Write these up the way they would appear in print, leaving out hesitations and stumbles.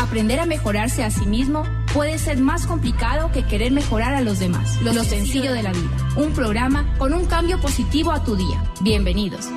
Aprender a mejorarse a sí mismo puede ser más complicado que querer mejorar a los demás. Lo sencillo de la vida. Un programa con un cambio positivo a tu día. Bienvenidos.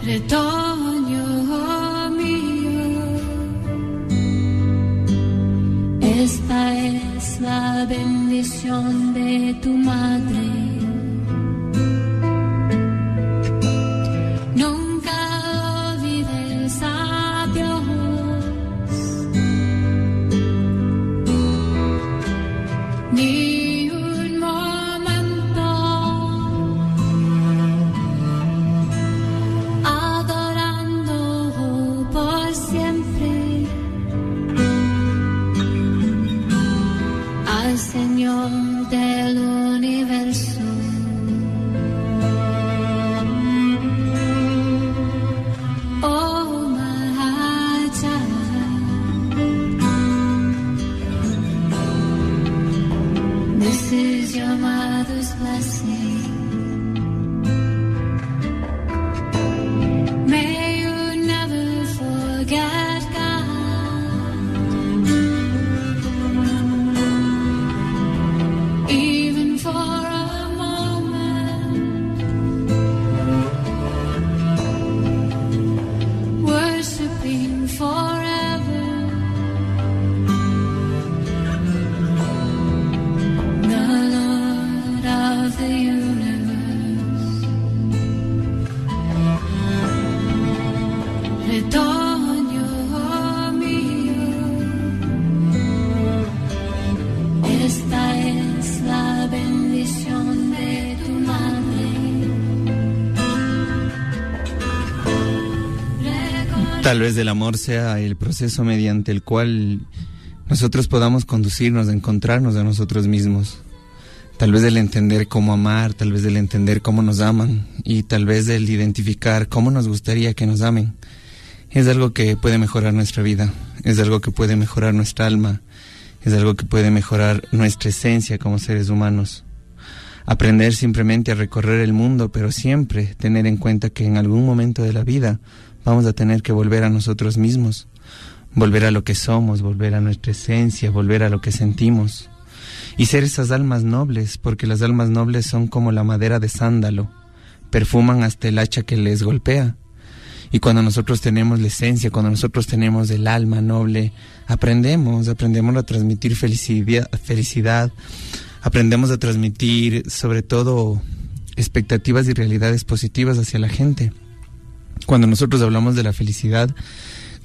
Retoño mío, esta es la bendición de tu madre. Nunca olvides a Dios, ni un momento adorando por siempre al Señor del universo. Oh my child, this is your mother's blessing. May you never forget God, even for a moment. Worshipping forever the Lord of the universe. Retoño mío, esta es la bendición de tu madre. Tal vez el amor sea el proceso mediante el cual nosotros podamos conducirnos, encontrarnos a nosotros mismos. Tal vez el entender cómo amar, tal vez el entender cómo nos aman y tal vez el identificar cómo nos gustaría que nos amen. Es algo que puede mejorar nuestra vida, es algo que puede mejorar nuestra alma, es algo que puede mejorar nuestra esencia como seres humanos. Aprender simplemente a recorrer el mundo, pero siempre tener en cuenta que en algún momento de la vida vamos a tener que volver a nosotros mismos, volver a lo que somos, volver a nuestra esencia, volver a lo que sentimos. Y ser esas almas nobles, porque las almas nobles son como la madera de sándalo, perfuman hasta el hacha que les golpea. Y cuando nosotros tenemos la esencia, cuando nosotros tenemos el alma noble, aprendemos a transmitir felicidad, aprendemos a transmitir sobre todo expectativas y realidades positivas hacia la gente. Cuando nosotros hablamos de la felicidad,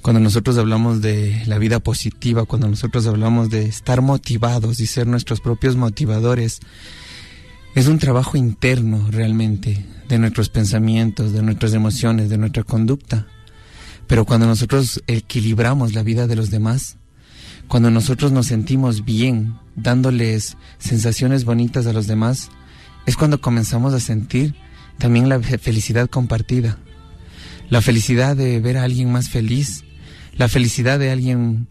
cuando nosotros hablamos de la vida positiva, cuando nosotros hablamos de estar motivados y ser nuestros propios motivadores, es un trabajo interno realmente de nuestros pensamientos, de nuestras emociones, de nuestra conducta. Pero cuando nosotros equilibramos la vida de los demás, cuando nosotros nos sentimos bien, dándoles sensaciones bonitas a los demás, es cuando comenzamos a sentir también la felicidad compartida. La felicidad de ver a alguien más feliz, la felicidad de alguien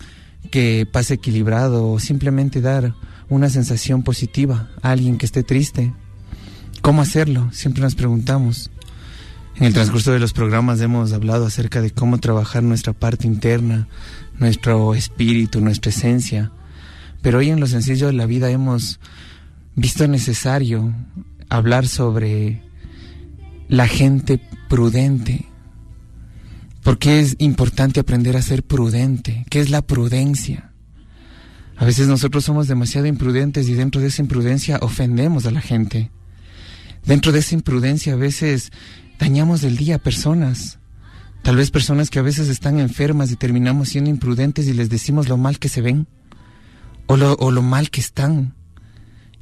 que pase equilibrado o simplemente dar una sensación positiva a alguien que esté triste. ¿Cómo hacerlo? Siempre nos preguntamos. En el transcurso de los programas hemos hablado acerca de cómo trabajar nuestra parte interna, nuestro espíritu, nuestra esencia. Pero hoy en lo sencillo de la vida hemos visto necesario hablar sobre la gente prudente. ¿Por qué es importante aprender a ser prudente? ¿Qué es la prudencia? A veces nosotros somos demasiado imprudentes y dentro de esa imprudencia ofendemos a la gente. Dentro de esa imprudencia a veces dañamos el día a personas. Tal vez personas que a veces están enfermas y terminamos siendo imprudentes y les decimos lo mal que se ven o lo mal que están.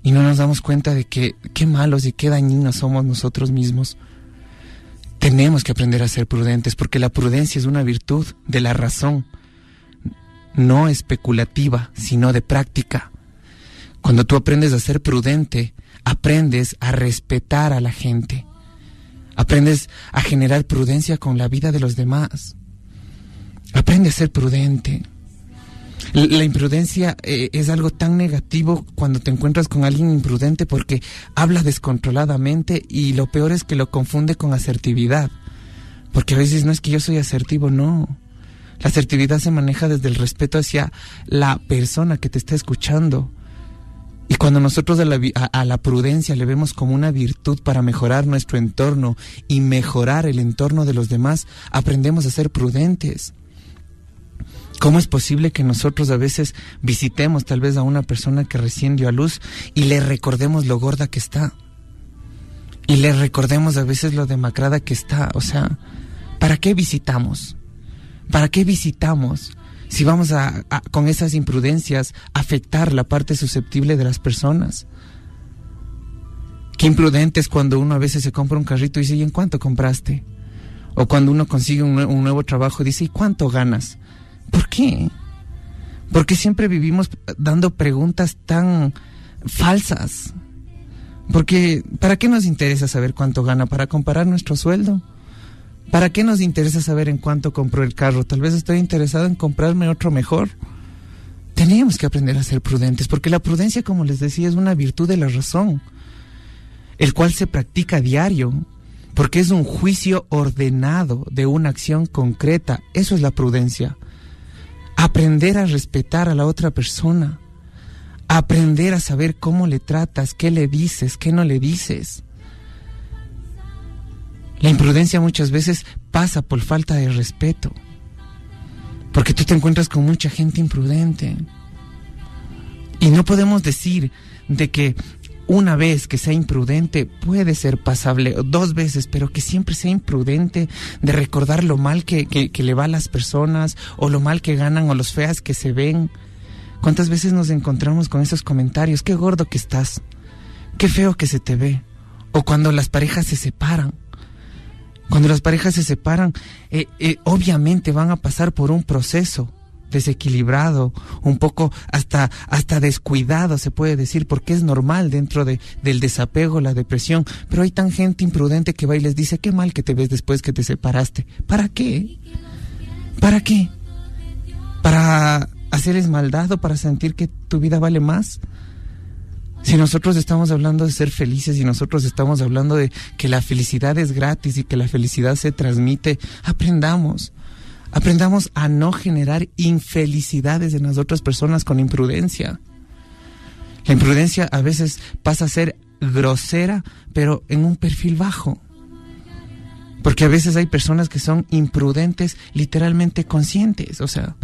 Y no nos damos cuenta de que qué malos y qué dañinos somos nosotros mismos. Tenemos que aprender a ser prudentes porque la prudencia es una virtud de la razón, no especulativa, sino de práctica. Cuando tú aprendes a ser prudente, aprendes a respetar a la gente, Aprendes a generar prudencia con la vida de los demás. Aprende a ser prudente. La imprudencia es algo tan negativo cuando te encuentras con alguien imprudente, porque habla descontroladamente y lo peor es que lo confunde con asertividad. Porque a veces no es que yo soy asertivo, no. La asertividad se maneja desde el respeto hacia la persona que te está escuchando. Y cuando nosotros a la prudencia le vemos como una virtud para mejorar nuestro entorno y mejorar el entorno de los demás, aprendemos a ser prudentes. ¿Cómo es posible que nosotros a veces visitemos tal vez a una persona que recién dio a luz y le recordemos lo gorda que está? Y le recordemos a veces lo demacrada que está. O sea, ¿para qué visitamos? ¿Para qué visitamos si vamos a con esas imprudencias afectar la parte susceptible de las personas? Qué imprudente es cuando uno a veces se compra un carrito y dice, ¿y en cuánto compraste? O cuando uno consigue un nuevo trabajo y dice, ¿y cuánto ganas? ¿Por qué? Porque siempre vivimos dando preguntas tan falsas. Porque ¿para qué nos interesa saber cuánto gana? ¿Para comparar nuestro sueldo? ¿Para qué nos interesa saber en cuánto compró el carro? Tal vez estoy interesado en comprarme otro mejor. Tenemos que aprender a ser prudentes, porque la prudencia, como les decía, es una virtud de la razón, el cual se practica a diario, porque es un juicio ordenado de una acción concreta. Eso es la prudencia. Aprender a respetar a la otra persona. Aprender a saber cómo le tratas, qué le dices, qué no le dices. La imprudencia muchas veces pasa por falta de respeto, porque tú te encuentras con mucha gente imprudente. Y no podemos decir de que una vez que sea imprudente puede ser pasable, o 2 veces, pero que siempre sea imprudente de recordar lo mal que le va a las personas, o lo mal que ganan, o los feas que se ven. ¿Cuántas veces nos encontramos con esos comentarios? Qué gordo que estás, qué feo que se te ve. O cuando las parejas se separan. Cuando las parejas se separan, obviamente van a pasar por un proceso desequilibrado, un poco hasta descuidado, se puede decir, porque es normal dentro del desapego, la depresión. Pero hay tan gente imprudente que va y les dice, qué mal que te ves después que te separaste. ¿Para qué? ¿Para qué? ¿Para hacerles maldad o para sentir que tu vida vale más? Si nosotros estamos hablando de ser felices y nosotros estamos hablando de que la felicidad es gratis y que la felicidad se transmite, aprendamos a no generar infelicidades en las otras personas con imprudencia. La imprudencia a veces pasa a ser grosera, pero en un perfil bajo. Porque a veces hay personas que son imprudentes, literalmente conscientes, o sea,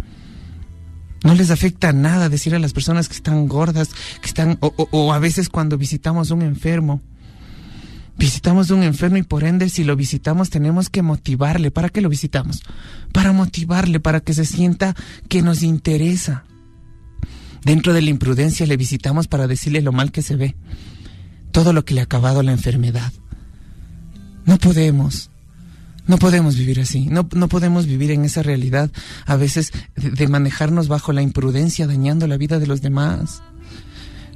no les afecta nada decir a las personas que están gordas, que están, o a veces cuando visitamos un enfermo y por ende si lo visitamos tenemos que motivarle. ¿Para qué lo visitamos? Para motivarle, para que se sienta que nos interesa. Dentro de la imprudencia le visitamos para decirle lo mal que se ve, todo lo que le ha acabado la enfermedad. No podemos vivir así, no podemos vivir en esa realidad a veces de manejarnos bajo la imprudencia, dañando la vida de los demás,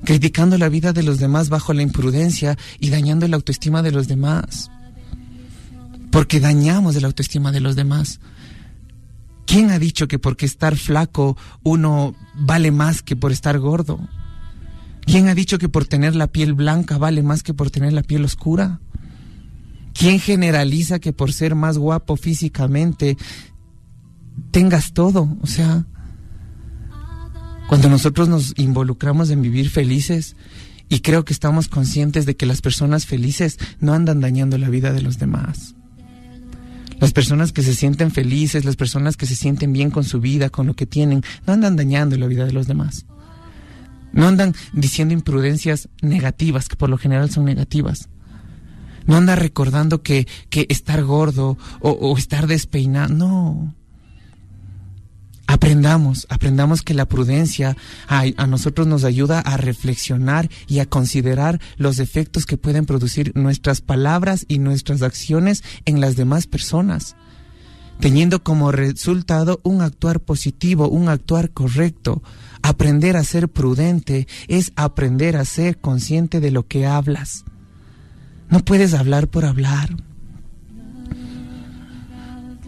criticando la vida de los demás bajo la imprudencia y dañando la autoestima de los demás, porque dañamos la autoestima de los demás. ¿Quién ha dicho que porque estar flaco uno vale más que por estar gordo? ¿Quién ha dicho que por tener la piel blanca vale más que por tener la piel oscura? ¿Quién generaliza que por ser más guapo físicamente tengas todo? O sea, cuando nosotros nos involucramos en vivir felices, y creo que estamos conscientes de que las personas felices no andan dañando la vida de los demás. Las personas que se sienten felices, las personas que se sienten bien con su vida, con lo que tienen, no andan dañando la vida de los demás. No andan diciendo imprudencias negativas, que por lo general son negativas. No anda recordando que estar gordo o estar despeinado. No. Aprendamos que la prudencia a nosotros nos ayuda a reflexionar y a considerar los efectos que pueden producir nuestras palabras y nuestras acciones en las demás personas, teniendo como resultado un actuar positivo, un actuar correcto. Aprender a ser prudente es aprender a ser consciente de lo que hablas. No puedes hablar por hablar.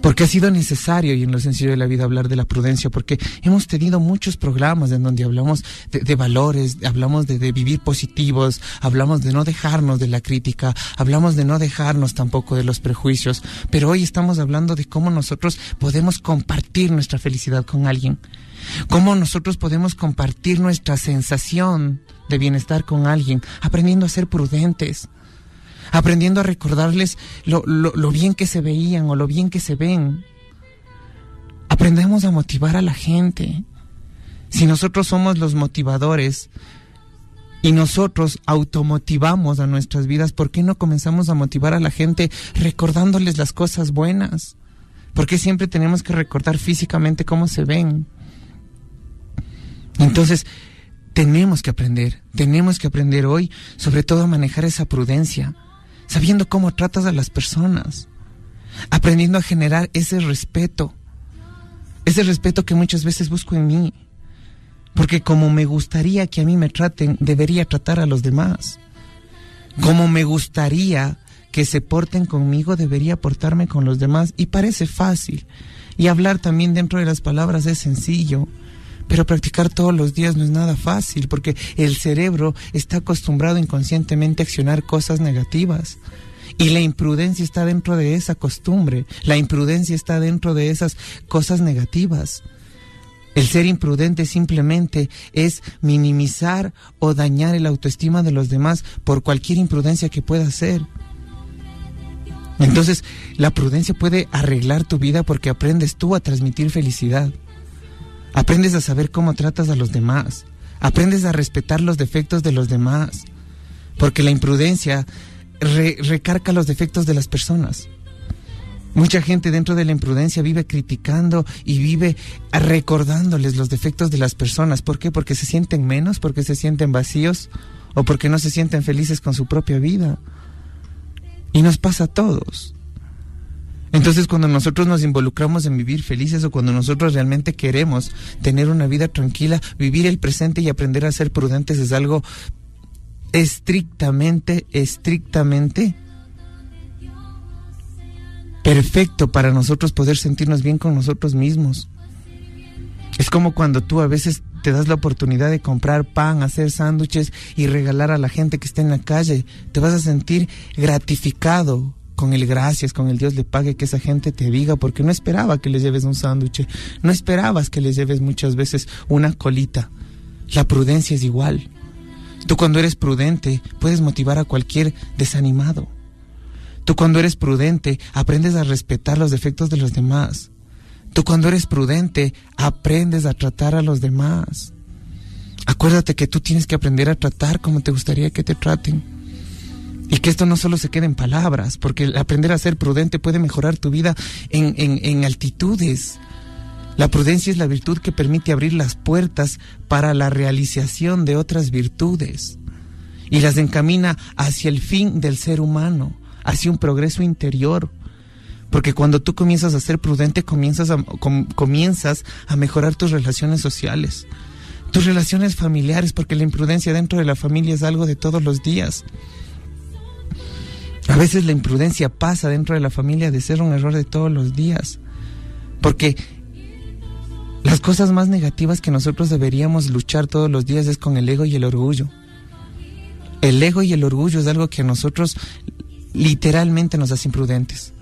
Porque ha sido necesario, y en lo sencillo de la vida, hablar de la prudencia, porque hemos tenido muchos programas en donde hablamos de valores, hablamos de vivir positivos, hablamos de no dejarnos de la crítica, hablamos de no dejarnos tampoco de los prejuicios, pero hoy estamos hablando de cómo nosotros podemos compartir nuestra felicidad con alguien, cómo nosotros podemos compartir nuestra sensación de bienestar con alguien, aprendiendo a ser prudentes, aprendiendo a recordarles lo bien que se veían o lo bien que se ven. Aprendemos a motivar a la gente. Si nosotros somos los motivadores y nosotros automotivamos a nuestras vidas, ¿por qué no comenzamos a motivar a la gente recordándoles las cosas buenas? ¿Por qué siempre tenemos que recordar físicamente cómo se ven? Entonces, tenemos que aprender hoy, sobre todo a manejar esa prudencia, sabiendo cómo tratas a las personas, aprendiendo a generar ese respeto que muchas veces busco en mí, porque como me gustaría que a mí me traten, debería tratar a los demás. Como me gustaría que se porten conmigo, debería portarme con los demás, y parece fácil, y hablar también dentro de las palabras es sencillo, pero practicar todos los días no es nada fácil, porque el cerebro está acostumbrado inconscientemente a accionar cosas negativas. Y la imprudencia está dentro de esa costumbre, la imprudencia está dentro de esas cosas negativas. El ser imprudente simplemente es minimizar o dañar el autoestima de los demás por cualquier imprudencia que pueda hacer. Entonces, la prudencia puede arreglar tu vida porque aprendes tú a transmitir felicidad. Aprendes a saber cómo tratas a los demás. Aprendes a respetar los defectos de los demás. Porque la imprudencia recarga los defectos de las personas. Mucha gente dentro de la imprudencia vive criticando y vive recordándoles los defectos de las personas. ¿Por qué? Porque se sienten menos, porque se sienten vacíos o porque no se sienten felices con su propia vida. Y nos pasa a todos. Entonces, cuando nosotros nos involucramos en vivir felices o cuando nosotros realmente queremos tener una vida tranquila, vivir el presente y aprender a ser prudentes es algo estrictamente perfecto para nosotros poder sentirnos bien con nosotros mismos. Es como cuando tú a veces te das la oportunidad de comprar pan, hacer sándwiches y regalar a la gente que está en la calle. Te vas a sentir gratificado con el gracias, con el Dios le pague que esa gente te diga, porque no esperaba que les lleves un sándwich, no esperabas que les lleves muchas veces una colita. La prudencia es igual. Tú cuando eres prudente puedes motivar a cualquier desanimado. Tú cuando eres prudente aprendes a respetar los defectos de los demás. Tú cuando eres prudente aprendes a tratar a los demás. Acuérdate que tú tienes que aprender a tratar como te gustaría que te traten. Y que esto no solo se quede en palabras, porque el aprender a ser prudente puede mejorar tu vida en altitudes. La prudencia es la virtud que permite abrir las puertas para la realización de otras virtudes y las encamina hacia el fin del ser humano, hacia un progreso interior. Porque cuando tú comienzas a ser prudente, comienzas a mejorar tus relaciones sociales, tus relaciones familiares, porque la imprudencia dentro de la familia es algo de todos los días. A veces la imprudencia pasa dentro de la familia de ser un error de todos los días, porque las cosas más negativas que nosotros deberíamos luchar todos los días es con el ego y el orgullo. El ego y el orgullo es algo que a nosotros literalmente nos hace imprudentes,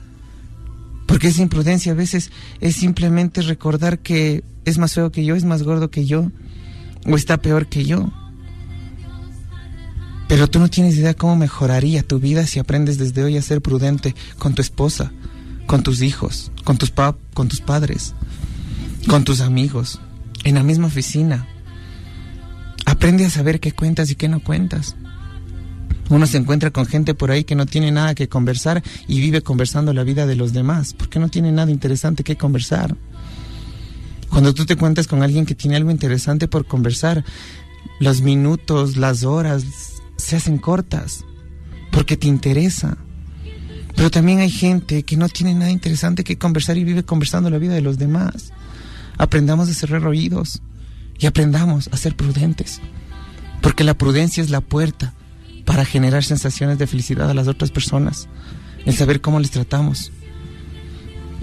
porque esa imprudencia a veces es simplemente recordar que es más feo que yo, es más gordo que yo, o está peor que yo. Pero tú no tienes idea cómo mejoraría tu vida si aprendes desde hoy a ser prudente con tu esposa, con tus hijos, con tus padres, con tus amigos, en la misma oficina. Aprende a saber qué cuentas y qué no cuentas. Uno se encuentra con gente por ahí que no tiene nada que conversar y vive conversando la vida de los demás, porque no tiene nada interesante que conversar. Cuando tú te cuentas con alguien que tiene algo interesante por conversar, los minutos, las horas se hacen cortas, porque te interesa. Pero también hay gente que no tiene nada interesante que conversar y vive conversando la vida de los demás. Aprendamos a cerrar oídos y aprendamos a ser prudentes, porque la prudencia es la puerta para generar sensaciones de felicidad a las otras personas, el saber cómo les tratamos.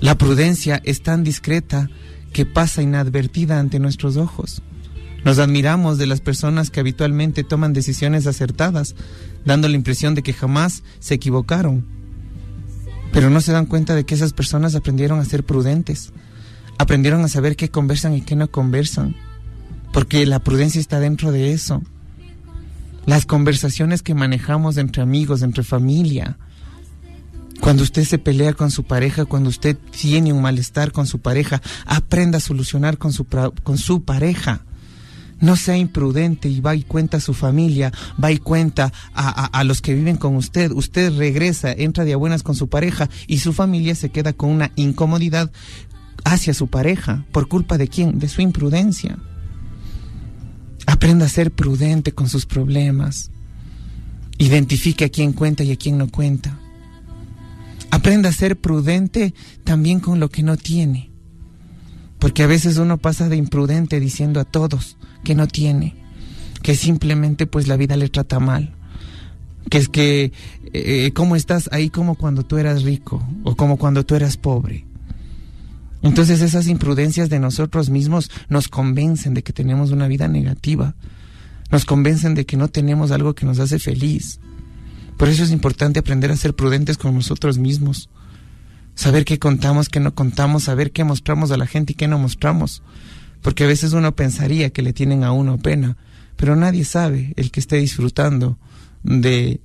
La prudencia es tan discreta que pasa inadvertida ante nuestros ojos. Nos admiramos de las personas que habitualmente toman decisiones acertadas, dando la impresión de que jamás se equivocaron. Pero no se dan cuenta de que esas personas aprendieron a ser prudentes, aprendieron a saber qué conversan y qué no conversan, porque la prudencia está dentro de eso. Las conversaciones que manejamos entre amigos, entre familia, cuando usted se pelea con su pareja, cuando usted tiene un malestar con su pareja, aprenda a solucionar con su pareja. No sea imprudente y va y cuenta a su familia, va y cuenta a los que viven con usted. Usted regresa, entra de a buenas con su pareja y su familia se queda con una incomodidad hacia su pareja. ¿Por culpa de quién? De su imprudencia. Aprenda a ser prudente con sus problemas. Identifique a quién cuenta y a quién no cuenta. Aprenda a ser prudente también con lo que no tiene. Porque a veces uno pasa de imprudente diciendo a todos que no tiene, que simplemente pues la vida le trata mal, que es que ¿cómo estás ahí como cuando tú eras rico o como cuando tú eras pobre? Entonces esas imprudencias de nosotros mismos nos convencen de que tenemos una vida negativa, nos convencen de que no tenemos algo que nos hace feliz. Por eso es importante aprender a ser prudentes con nosotros mismos, saber qué contamos, qué no contamos, saber qué mostramos a la gente y qué no mostramos. Porque a veces uno pensaría que le tienen a uno pena, pero nadie sabe el que esté disfrutando de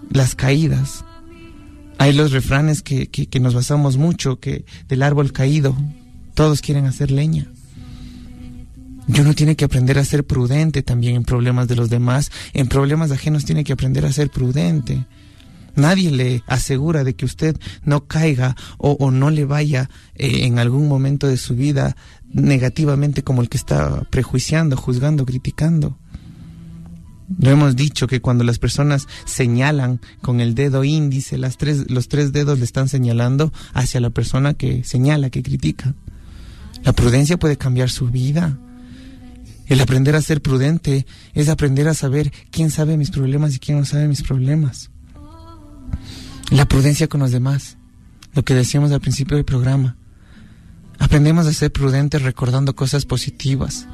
las caídas. Hay los refranes que nos basamos mucho, que del árbol caído todos quieren hacer leña. Y uno tiene que aprender a ser prudente también en problemas de los demás, en problemas ajenos tiene que aprender a ser prudente. Nadie le asegura de que usted no caiga o no le vaya en algún momento de su vida negativamente como el que está prejuiciando, juzgando, criticando. Lo hemos dicho que cuando las personas señalan con el dedo índice, los tres dedos le están señalando hacia la persona que señala, que critica. La prudencia puede cambiar su vida. El aprender a ser prudente es aprender a saber quién sabe mis problemas y quién no sabe mis problemas. La prudencia con los demás, lo que decíamos al principio del programa. Aprendemos a ser prudentes recordando cosas positivas.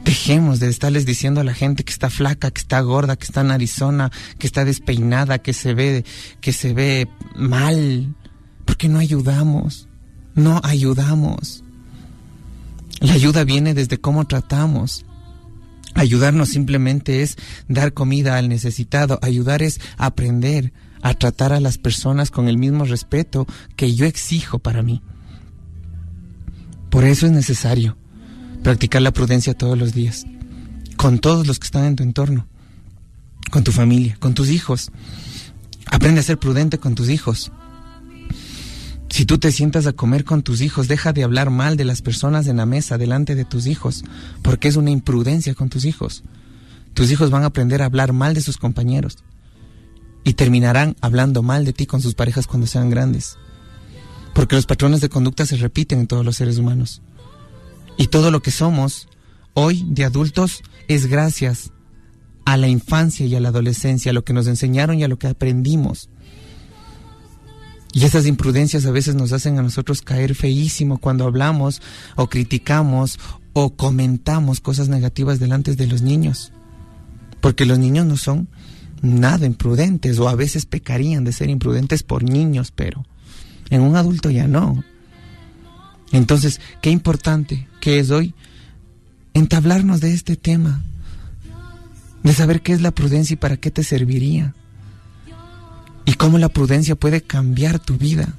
Dejemos de estarles diciendo a la gente que está flaca, que está gorda, que está narizona, que está despeinada, que se ve mal, porque no ayudamos. La ayuda viene desde cómo tratamos. Ayudarnos simplemente es dar comida al necesitado. Ayudar es aprender a tratar a las personas con el mismo respeto que yo exijo para mí. Por eso es necesario practicar la prudencia todos los días, con todos los que están en tu entorno, con tu familia, con tus hijos. Aprende a ser prudente con tus hijos. Si tú te sientas a comer con tus hijos, deja de hablar mal de las personas en la mesa delante de tus hijos, porque es una imprudencia con tus hijos. Tus hijos van a aprender a hablar mal de sus compañeros y terminarán hablando mal de ti con sus parejas cuando sean grandes. Porque los patrones de conducta se repiten en todos los seres humanos. Y todo lo que somos hoy de adultos es gracias a la infancia y a la adolescencia, a lo que nos enseñaron y a lo que aprendimos. Y esas imprudencias a veces nos hacen a nosotros caer feísimo cuando hablamos o criticamos o comentamos cosas negativas delante de los niños. Porque los niños no son nada imprudentes, o a veces pecarían de ser imprudentes por niños, pero en un adulto ya no. Entonces, qué importante que es hoy entablarnos de este tema, de saber qué es la prudencia y para qué te serviría. Y cómo la prudencia puede cambiar tu vida.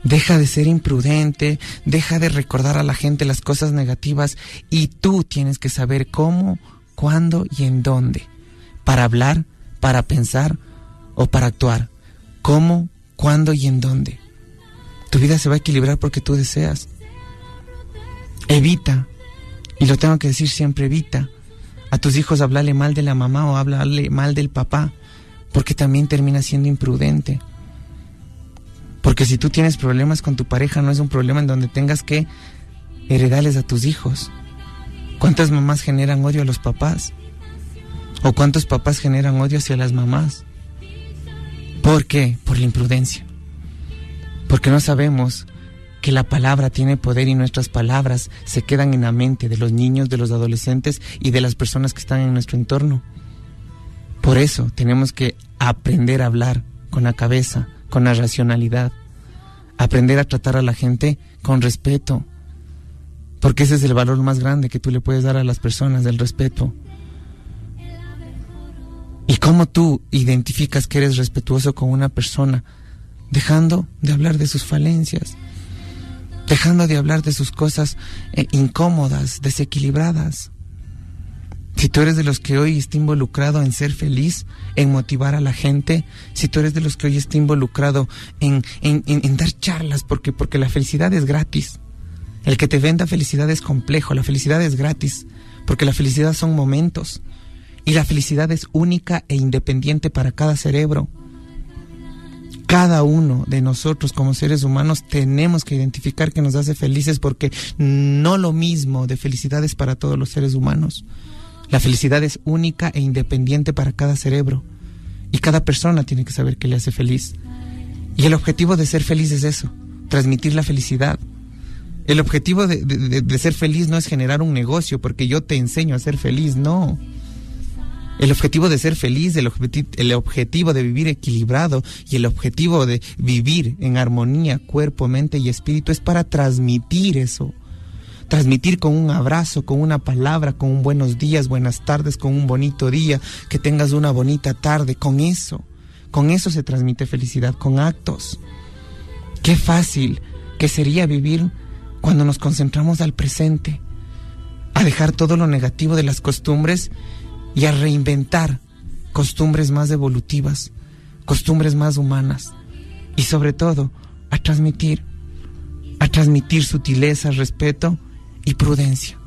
Deja de ser imprudente, deja de recordar a la gente las cosas negativas y tú tienes que saber cómo, cuándo y en dónde. Para hablar, para pensar o para actuar. Cómo, cuándo y en dónde. Tu vida se va a equilibrar porque tú deseas. Evita, y lo tengo que decir siempre, evita a tus hijos hablarle mal de la mamá o hablarle mal del papá, porque también termina siendo imprudente. Porque si tú tienes problemas con tu pareja, no es un problema en donde tengas que heredarles a tus hijos. ¿Cuántas mamás generan odio a los papás? ¿O cuántos papás generan odio hacia las mamás? ¿Por qué? Por la imprudencia. Porque no sabemos que la palabra tiene poder y nuestras palabras se quedan en la mente de los niños, de los adolescentes y de las personas que están en nuestro entorno. Por eso tenemos que aprender a hablar con la cabeza, con la racionalidad, aprender a tratar a la gente con respeto, porque ese es el valor más grande que tú le puedes dar a las personas, el respeto. ¿Y cómo tú identificas que eres respetuoso con una persona? Dejando de hablar de sus falencias, dejando de hablar de sus cosas incómodas, desequilibradas. Si tú eres de los que hoy está involucrado en ser feliz, en motivar a la gente, si tú eres de los que hoy está involucrado en dar charlas, porque la felicidad es gratis. El que te venda felicidad es complejo, la felicidad es gratis, porque la felicidad son momentos, y la felicidad es única e independiente para cada cerebro. Cada uno de nosotros como seres humanos tenemos que identificar qué nos hace felices, porque no lo mismo de felicidad es para todos los seres humanos. La felicidad es única e independiente para cada cerebro, y cada persona tiene que saber qué le hace feliz. Y el objetivo de ser feliz es eso, transmitir la felicidad. El objetivo de ser feliz no es generar un negocio porque yo te enseño a ser feliz, no. El objetivo de ser feliz, el objetivo de vivir equilibrado y el objetivo de vivir en armonía, cuerpo, mente y espíritu es para transmitir eso. Transmitir con un abrazo, con una palabra, con un buenos días, buenas tardes, con un bonito día, que tengas una bonita tarde, con eso se transmite felicidad, con actos. Qué fácil que sería vivir cuando nos concentramos al presente, a dejar todo lo negativo de las costumbres y a reinventar costumbres más evolutivas, costumbres más humanas y sobre todo a transmitir sutileza, respeto y prudencia,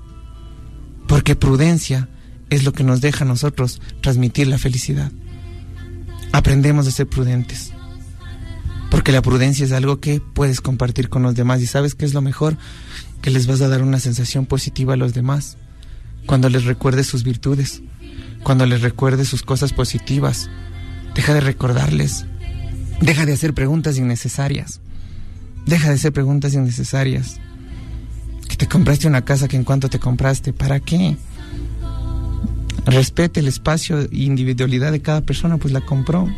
porque prudencia es lo que nos deja a nosotros transmitir la felicidad. Aprendemos a ser prudentes, porque la prudencia es algo que puedes compartir con los demás. ¿Y sabes qué es lo mejor? Que les vas a dar una sensación positiva a los demás cuando les recuerdes sus virtudes, cuando les recuerdes sus cosas positivas. Deja de recordarles, deja de hacer preguntas innecesarias, que te compraste una casa, que en cuánto te compraste, ¿para qué? Respete el espacio e individualidad de cada persona, pues la compró.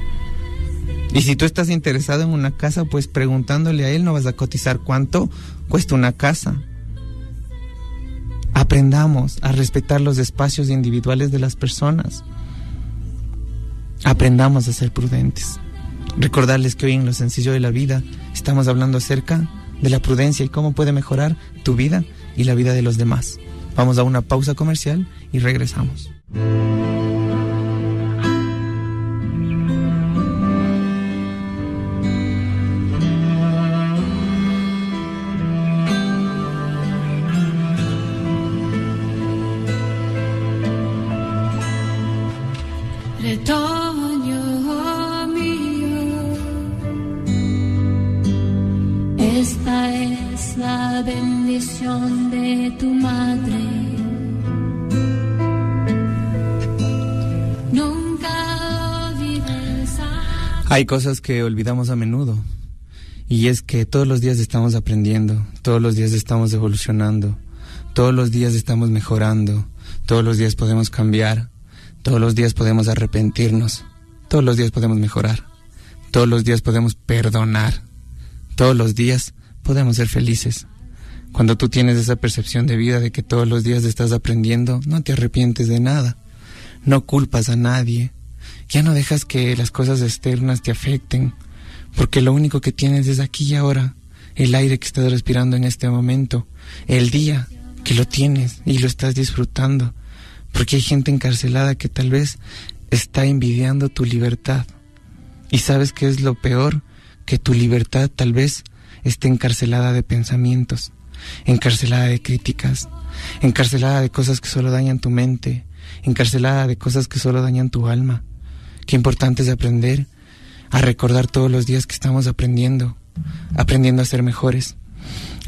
Y si tú estás interesado en una casa, pues preguntándole a él no vas a cotizar cuánto cuesta una casa. Aprendamos a respetar los espacios individuales de las personas. Aprendamos a ser prudentes. Recordarles que hoy en Lo Sencillo de la Vida estamos hablando acerca de la prudencia y cómo puede mejorar tu vida y la vida de los demás. Vamos a una pausa comercial y regresamos. Retoño mío, esta es la bendición de tu madre. Nunca olvides. Hay cosas que olvidamos a menudo, y es que todos los días estamos aprendiendo, todos los días estamos evolucionando, todos los días estamos mejorando, todos los días podemos cambiar. Todos los días podemos arrepentirnos, todos los días podemos mejorar, todos los días podemos perdonar, todos los días podemos ser felices. Cuando tú tienes esa percepción de vida de que todos los días estás aprendiendo, no te arrepientes de nada, no culpas a nadie, ya no dejas que las cosas externas te afecten, porque lo único que tienes es aquí y ahora, el aire que estás respirando en este momento, el día que lo tienes y lo estás disfrutando. Porque hay gente encarcelada que tal vez está envidiando tu libertad. ¿Y sabes qué es lo peor? Que tu libertad tal vez esté encarcelada de pensamientos, encarcelada de críticas, encarcelada de cosas que solo dañan tu mente, encarcelada de cosas que solo dañan tu alma. Qué importante es aprender a recordar todos los días que estamos aprendiendo a ser mejores,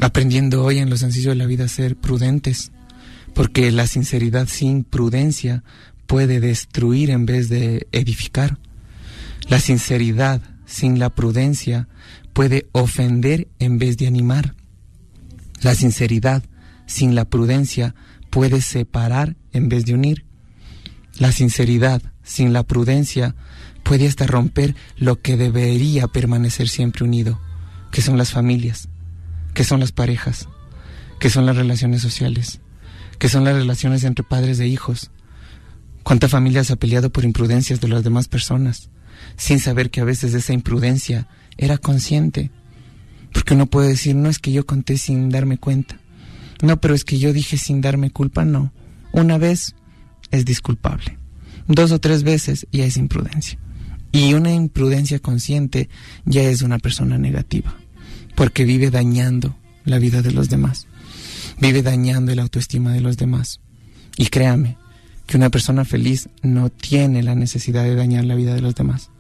aprendiendo hoy en Lo Sencillo de la Vida a ser prudentes. Porque la sinceridad sin prudencia puede destruir en vez de edificar. La sinceridad sin la prudencia puede ofender en vez de animar. La sinceridad sin la prudencia puede separar en vez de unir. La sinceridad sin la prudencia puede hasta romper lo que debería permanecer siempre unido, que son las familias, que son las parejas, que son las relaciones sociales, que son las relaciones entre padres e hijos. ¿Cuánta familia se ha peleado por imprudencias de las demás personas, sin saber que a veces esa imprudencia era consciente? Porque uno puede decir, no, es que yo conté sin darme cuenta. No, pero es que yo dije sin darme culpa. No. Una vez es disculpable. 2 o 3 veces ya es imprudencia. Y una imprudencia consciente ya es una persona negativa, porque vive dañando la vida de los demás. Vive dañando la autoestima de los demás. Y créame, que una persona feliz no tiene la necesidad de dañar la vida de los demás.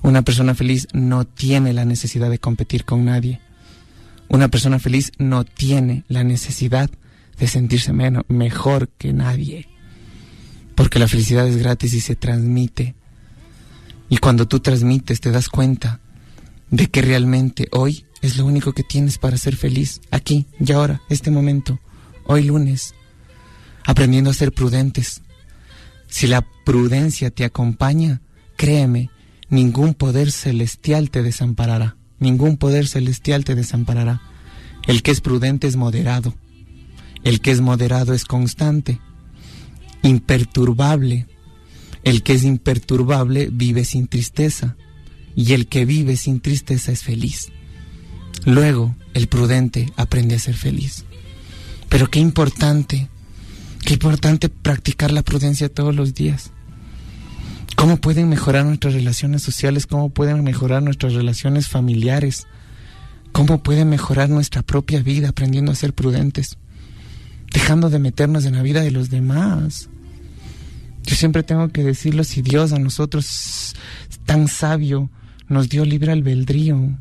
Una persona feliz no tiene la necesidad de competir con nadie. Una persona feliz no tiene la necesidad de sentirse mejor que nadie. Porque la felicidad es gratis y se transmite. Y cuando tú transmites te das cuenta de que realmente hoy es lo único que tienes para ser feliz. Aquí y ahora, este momento, hoy lunes. Aprendiendo a ser prudentes. Si la prudencia te acompaña, créeme, ningún poder celestial te desamparará. Ningún poder celestial te desamparará. El que es prudente es moderado. El que es moderado es constante, imperturbable. El que es imperturbable vive sin tristeza. Y el que vive sin tristeza es feliz. Luego, el prudente aprende a ser feliz. Pero qué importante practicar la prudencia todos los días. ¿Cómo pueden mejorar nuestras relaciones sociales? ¿Cómo pueden mejorar nuestras relaciones familiares? ¿Cómo puede mejorar nuestra propia vida aprendiendo a ser prudentes? Dejando de meternos en la vida de los demás. Yo siempre tengo que decirlo, si Dios a nosotros tan sabio nos dio libre albedrío,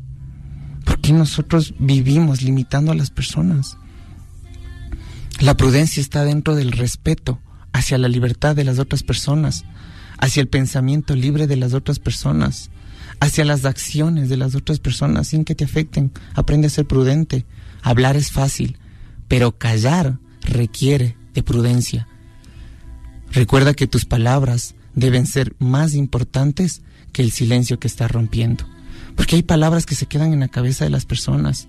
¿por qué nosotros vivimos limitando a las personas? La prudencia está dentro del respeto hacia la libertad de las otras personas, hacia el pensamiento libre de las otras personas, hacia las acciones de las otras personas sin que te afecten. Aprende a ser prudente. Hablar es fácil, pero callar requiere de prudencia. Recuerda que tus palabras deben ser más importantes que el silencio que estás rompiendo. Porque hay palabras que se quedan en la cabeza de las personas.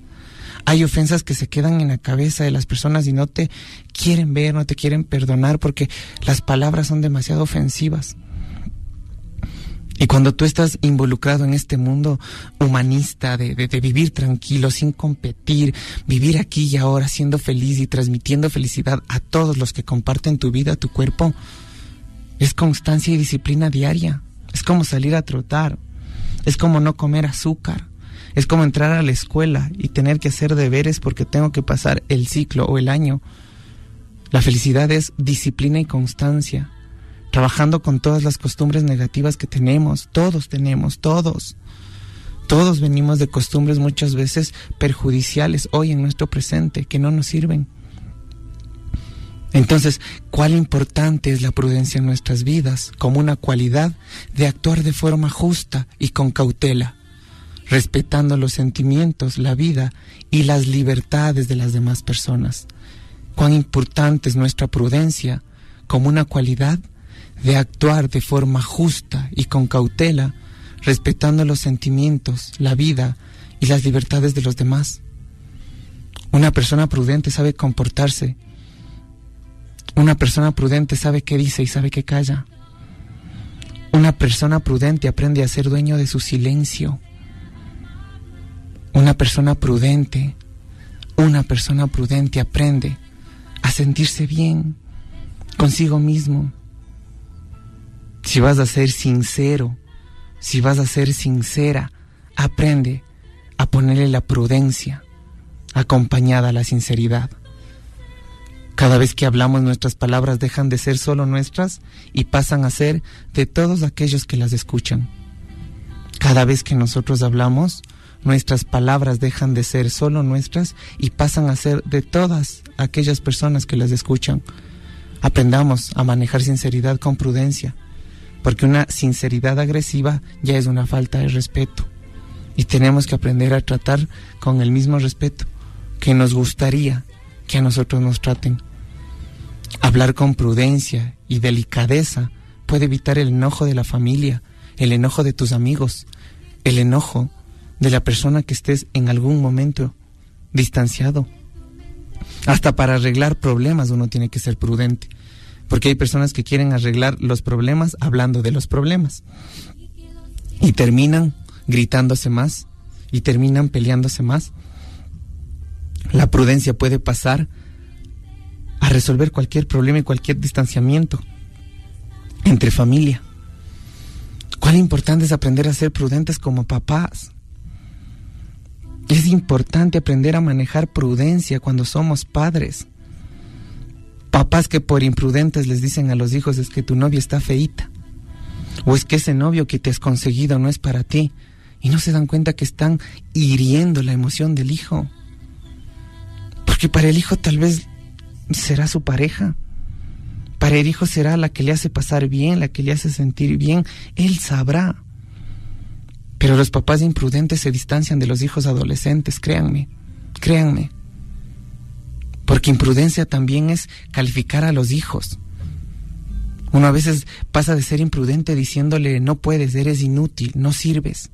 Hay ofensas que se quedan en la cabeza de las personas y no te quieren ver, no te quieren perdonar porque las palabras son demasiado ofensivas. Y cuando tú estás involucrado en este mundo humanista de vivir tranquilo, sin competir, vivir aquí y ahora, siendo feliz y transmitiendo felicidad a todos los que comparten tu vida, tu cuerpo, es constancia y disciplina diaria. Es como salir a trotar, es como no comer azúcar, es como entrar a la escuela y tener que hacer deberes porque tengo que pasar el ciclo o el año. La felicidad es disciplina y constancia, trabajando con todas las costumbres negativas que tenemos. Todos venimos de costumbres muchas veces perjudiciales hoy en nuestro presente, que no nos sirven. Entonces, ¿cuál importante es la prudencia en nuestras vidas como una cualidad de actuar de forma justa y con cautela, respetando los sentimientos, la vida y las libertades de las demás personas? ¿Cuán importante es nuestra prudencia como una cualidad de actuar de forma justa y con cautela, respetando los sentimientos, la vida y las libertades de los demás? Una persona prudente sabe comportarse. Una persona prudente sabe qué dice y sabe qué calla. Una persona prudente aprende a ser dueño de su silencio. Una persona prudente aprende a sentirse bien consigo mismo. Si vas a ser sincero, si vas a ser sincera, aprende a ponerle la prudencia acompañada a la sinceridad. Cada vez que hablamos, nuestras palabras dejan de ser solo nuestras y pasan a ser de todos aquellos que las escuchan. Cada vez que nosotros hablamos, nuestras palabras dejan de ser solo nuestras y pasan a ser de todas aquellas personas que las escuchan. Aprendamos a manejar sinceridad con prudencia, porque una sinceridad agresiva ya es una falta de respeto. y tenemos que aprender a tratar con el mismo respeto que nos gustaría que a nosotros nos traten. Hablar con prudencia y delicadeza puede evitar el enojo de la familia, el enojo de tus amigos, el enojo de la persona que estés en algún momento distanciado. Hasta para arreglar problemas uno tiene que ser prudente, porque hay personas que quieren arreglar los problemas hablando de los problemas y terminan gritándose más y terminan peleándose más. La prudencia puede pasar a resolver cualquier problema y cualquier distanciamiento entre familia. Cuán importante es aprender a ser prudentes como papás. Es importante aprender a manejar prudencia cuando somos padres. Papás que por imprudentes les dicen a los hijos: es que tu novia está feíta, o es que ese novio que te has conseguido no es para ti, y no se dan cuenta que están hiriendo la emoción del hijo, porque para el hijo tal vez será su pareja, para el hijo será la que le hace pasar bien, la que le hace sentir bien, él sabrá. Pero los papás imprudentes se distancian de los hijos adolescentes, créanme. Porque imprudencia también es calificar a los hijos. Uno a veces pasa de ser imprudente diciéndole: no puedes, eres inútil, no sirves.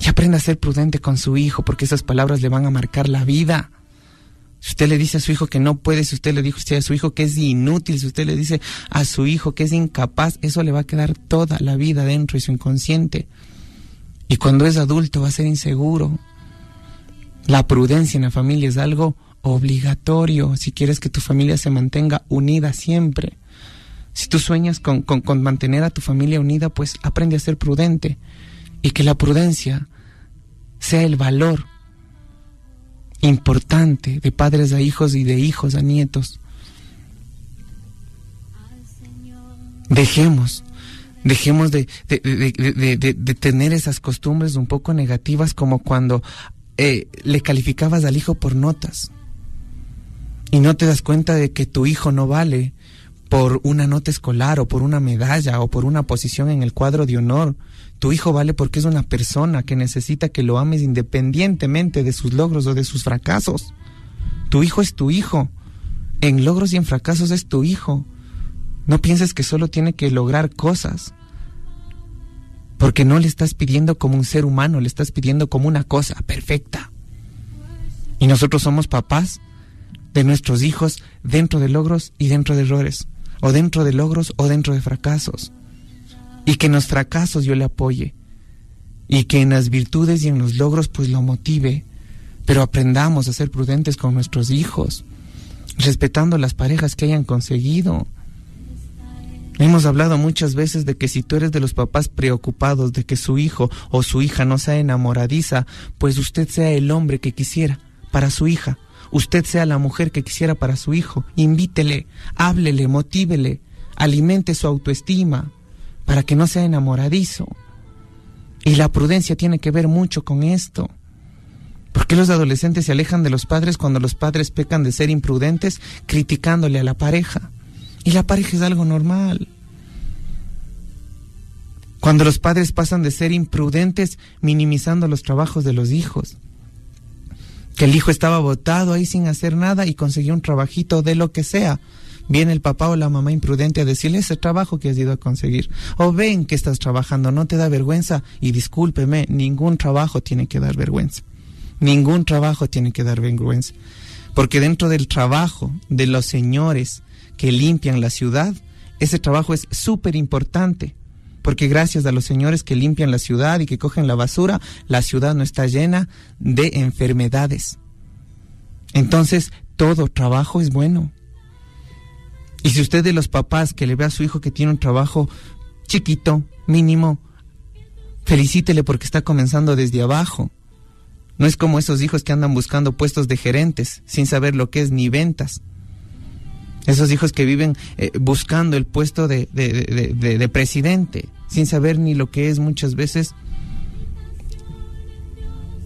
Y aprenda a ser prudente con su hijo, porque esas palabras le van a marcar la vida. Si usted le dice a su hijo que no puede, si usted le dice a su hijo que es inútil, si usted le dice a su hijo que es incapaz, eso le va a quedar toda la vida dentro de su inconsciente. Y cuando es adulto va a ser inseguro. La prudencia en la familia es algo obligatorio si quieres que tu familia se mantenga unida siempre. Si tú sueñas con mantener a tu familia unida, pues aprende a ser prudente. Y que la prudencia sea el valor importante de padres a hijos y de hijos a nietos. Dejemos de tener esas costumbres un poco negativas, como cuando le calificabas al hijo por notas y no te das cuenta de que tu hijo no vale por una nota escolar o por una medalla o por una posición en el cuadro de honor. Tu hijo vale porque es una persona que necesita que lo ames independientemente de sus logros o de sus fracasos. Tu hijo es tu hijo. En logros y en fracasos es tu hijo. No pienses que solo tiene que lograr cosas, porque no le estás pidiendo como un ser humano, le estás pidiendo como una cosa perfecta. Y nosotros somos papás de nuestros hijos dentro de logros y dentro de errores, o dentro de logros o dentro de fracasos. Y que en los fracasos yo le apoye, y que en las virtudes y en los logros pues lo motive, pero aprendamos a ser prudentes con nuestros hijos, respetando las parejas que hayan conseguido. Hemos hablado muchas veces de que si tú eres de los papás preocupados de que su hijo o su hija no sea enamoradiza, pues usted sea el hombre que quisiera para su hija, usted sea la mujer que quisiera para su hijo. Invítele, háblele, motívele, alimente su autoestima para que no sea enamoradizo. Y la prudencia tiene que ver mucho con esto. ¿Por qué los adolescentes se alejan de los padres cuando los padres pecan de ser imprudentes criticándole a la pareja? Y la pareja es algo normal. Cuando los padres pasan de ser imprudentes minimizando los trabajos de los hijos. Que el hijo estaba botado ahí sin hacer nada y consiguió un trabajito de lo que sea. Viene el papá o la mamá imprudente a decirle: ese trabajo que has ido a conseguir. O ven que estás trabajando, ¿no te da vergüenza? Y discúlpeme, ningún trabajo tiene que dar vergüenza. Ningún trabajo tiene que dar vergüenza. Porque dentro del trabajo de los señores que limpian la ciudad, ese trabajo es súper importante, porque gracias a los señores que limpian la ciudad y que cogen la basura, la ciudad no está llena de enfermedades. Entonces, todo trabajo es bueno. Y si usted de los papás que le ve a su hijo que tiene un trabajo chiquito, mínimo, felicítele porque está comenzando desde abajo. No es como esos hijos que andan buscando puestos de gerentes sin saber lo que es ni ventas. Esos hijos que viven buscando el puesto de presidente, sin saber ni lo que es muchas veces.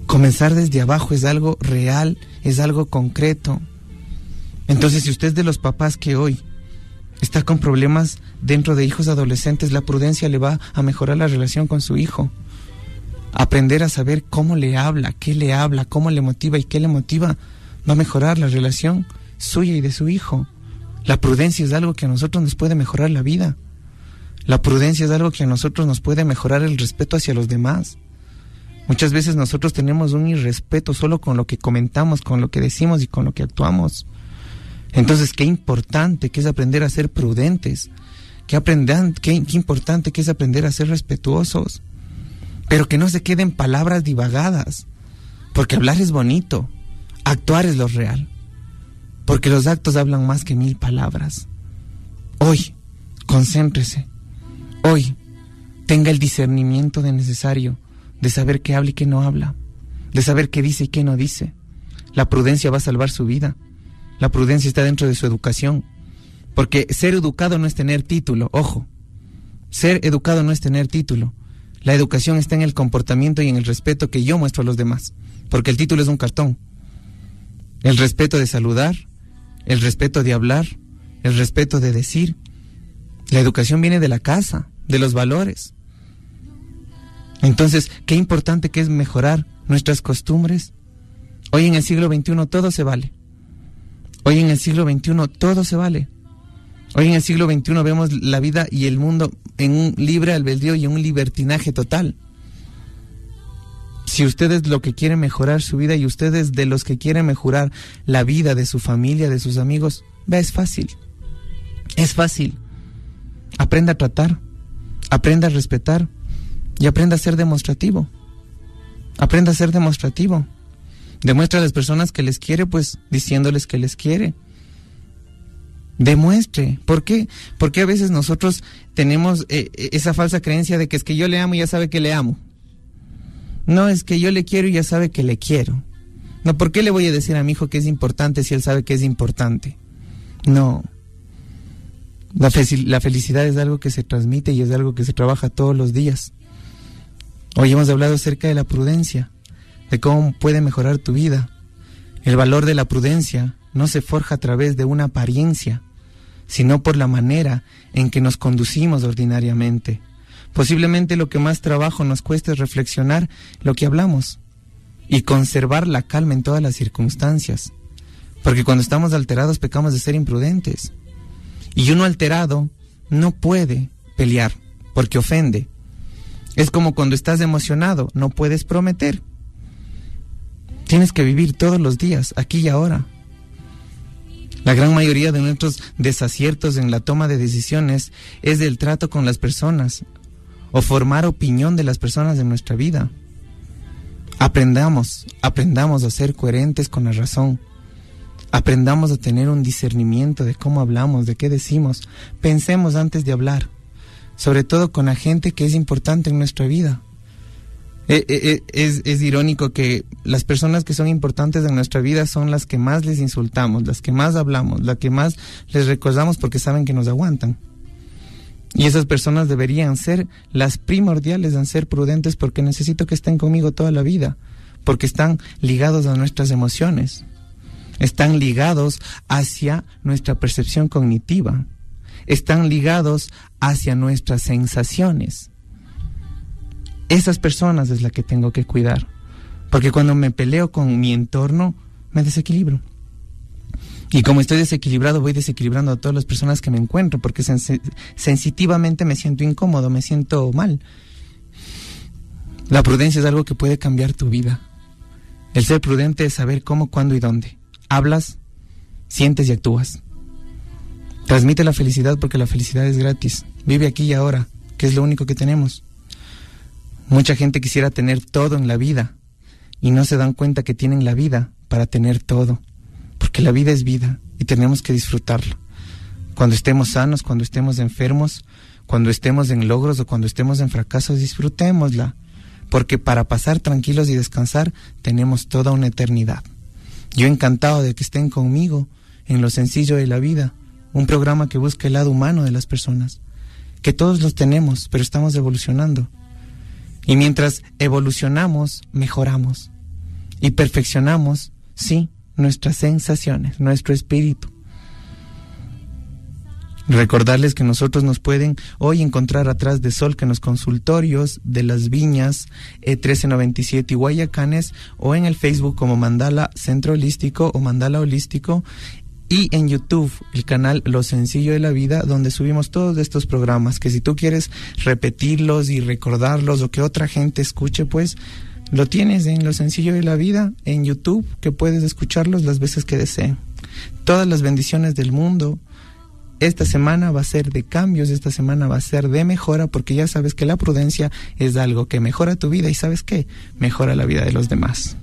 Comenzar desde abajo es algo real, es algo concreto. Entonces, si usted es de los papás que hoy está con problemas dentro de hijos adolescentes, la prudencia le va a mejorar la relación con su hijo. Aprender a saber cómo le habla, cómo le motiva y qué le motiva, va a mejorar la relación suya y de su hijo. La prudencia es algo que a nosotros nos puede mejorar la vida. La prudencia es algo que a nosotros nos puede mejorar el respeto hacia los demás. Muchas veces nosotros tenemos un irrespeto solo con lo que comentamos, con lo que decimos y con lo que actuamos. Entonces, qué importante que es aprender a ser prudentes. Qué importante que es aprender a ser respetuosos. Pero que no se queden palabras divagadas. Porque hablar es bonito. Actuar es lo real. Porque los actos hablan más que 1000 palabras. Hoy, concéntrese. Hoy, tenga el discernimiento necesario de saber qué habla y qué no habla, de saber qué dice y qué no dice. La prudencia va a salvar su vida. La prudencia está dentro de su educación. Porque ser educado no es tener título, ojo. Ser educado no es tener título. La educación está en el comportamiento y en el respeto que yo muestro a los demás. Porque el título es un cartón. El respeto de saludar, el respeto de hablar, el respeto de decir. La educación viene de la casa, de los valores. Entonces, qué importante que es mejorar nuestras costumbres. Hoy en el siglo XXI todo se vale. Hoy en el siglo XXI todo se vale. Hoy en el siglo XXI vemos la vida y el mundo en un libre albedrío y en un libertinaje total. Si usted es lo que quiere mejorar su vida y usted es de los que quieren mejorar la vida de su familia, de sus amigos, vea, es fácil. Es fácil. Aprenda a tratar, aprenda a respetar y aprenda a ser demostrativo. Aprenda a ser demostrativo. Demuestra a las personas que les quiere, pues diciéndoles que les quiere. Demuestre. ¿Por qué? Porque a veces nosotros tenemos esa falsa creencia de que es que yo le amo y ya sabe que le amo. No, es que yo le quiero y ya sabe que le quiero. No, ¿por qué le voy a decir a mi hijo que es importante si él sabe que es importante? No. La felicidad es algo que se transmite y es algo que se trabaja todos los días. Hoy hemos hablado acerca de la prudencia, de cómo puede mejorar tu vida. El valor de la prudencia no se forja a través de una apariencia, sino por la manera en que nos conducimos ordinariamente. Posiblemente lo que más trabajo nos cuesta es reflexionar lo que hablamos y conservar la calma en todas las circunstancias. Porque cuando estamos alterados pecamos de ser imprudentes. Y uno alterado no puede pelear porque ofende. Es como cuando estás emocionado, no puedes prometer. Tienes que vivir todos los días, aquí y ahora. La gran mayoría de nuestros desaciertos en la toma de decisiones es del trato con las personas o formar opinión de las personas de nuestra vida. Aprendamos a ser coherentes con la razón. Aprendamos a tener un discernimiento de cómo hablamos, de qué decimos. Pensemos antes de hablar, sobre todo con la gente que es importante en nuestra vida. Es irónico que las personas que son importantes en nuestra vida son las que más les insultamos, las que más hablamos, las que más les recordamos porque saben que nos aguantan. Y esas personas deberían ser las primordiales en ser prudentes porque necesito que estén conmigo toda la vida, porque están ligados a nuestras emociones, están ligados hacia nuestra percepción cognitiva, están ligados hacia nuestras sensaciones. Esas personas es la que tengo que cuidar, porque cuando me peleo con mi entorno, me desequilibro. Y como estoy desequilibrado, voy desequilibrando a todas las personas que me encuentro, porque sensitivamente me siento incómodo, me siento mal. La prudencia es algo que puede cambiar tu vida. El ser prudente es saber cómo, cuándo y dónde. Hablas, sientes y actúas. Transmite la felicidad porque la felicidad es gratis. Vive aquí y ahora, que es lo único que tenemos. Mucha gente quisiera tener todo en la vida y no se dan cuenta que tienen la vida para tener todo, porque la vida es vida y tenemos que disfrutarla. Cuando estemos sanos, cuando estemos enfermos, cuando estemos en logros o cuando estemos en fracasos, disfrutémosla, porque para pasar tranquilos y descansar tenemos toda una eternidad. Yo encantado de que estén conmigo en Lo Sencillo de la Vida, un programa que busca el lado humano de las personas, que todos los tenemos, pero estamos evolucionando. Y mientras evolucionamos, mejoramos y perfeccionamos, sí, nuestras sensaciones, nuestro espíritu. Recordarles que nosotros nos pueden hoy encontrar atrás de Sol, que en los consultorios de Las Viñas, 1397 y Guayacanes, o en el Facebook como Mandala Centro Holístico o Mandala Holístico, y en YouTube, el canal Lo Sencillo de la Vida, donde subimos todos estos programas, que si tú quieres repetirlos y recordarlos o que otra gente escuche, pues lo tienes en Lo Sencillo de la Vida, en YouTube, que puedes escucharlos las veces que deseen. Todas las bendiciones del mundo. Esta semana va a ser de cambios, esta semana va a ser de mejora, porque ya sabes que la prudencia es algo que mejora tu vida y ¿sabes qué? Mejora la vida de los demás.